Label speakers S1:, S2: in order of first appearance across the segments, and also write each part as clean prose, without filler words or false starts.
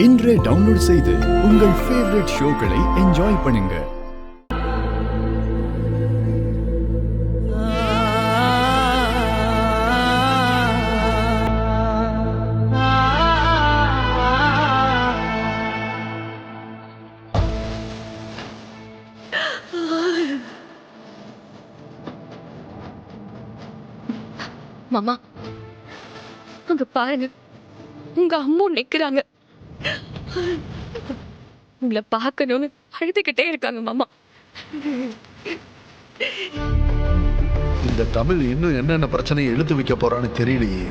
S1: இன்றே டவுன்லோட் செய்து உங்கள் ஃபேவரட் ஷோக்களை என்ஜாய் பண்ணுங்க.
S2: மாமா, அங்க பாருங்க, உங்க அம்மா நிக்கிறாங்க. உங்களை பார்க்கணும்னு அழுதுகிட்டே இருக்காங்க மாமா.
S3: இந்த தமிழ் இன்னும் என்னென்ன பிரச்சனையை எழுத்து வைக்க போறான்னு தெரியலையே.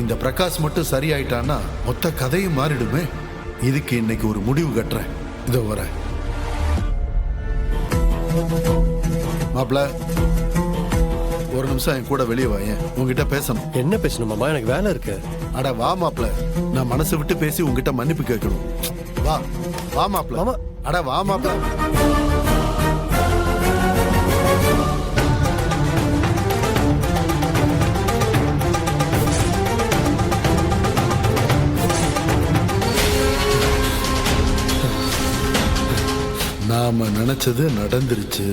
S3: இந்த பிரகாஷ் மட்டும் சரியாயிட்டான்னா மொத்த கதையும் மாறிடுமே. இதுக்கு இன்னைக்கு ஒரு முடிவு கட்டுறேன். இதோ வர மாப்பிள்ள, ஒரு நிமிஷம் என் கூட வெளியே வாயேன், உங்ககிட்ட பேசணும்.
S4: என்ன பேசணும் மாமா? எனக்கு வேலை இருக்கு.
S3: அட வா மாப்பிள்ள, நான் மனசு விட்டு பேசி உங்ககிட்ட மன்னிப்பு கேட்கணும். வா வா மாப்பிள்ள.
S4: மாமா.
S3: அட வா மாப்பிள்ள. நாம நினைச்சது நடந்துருச்சு.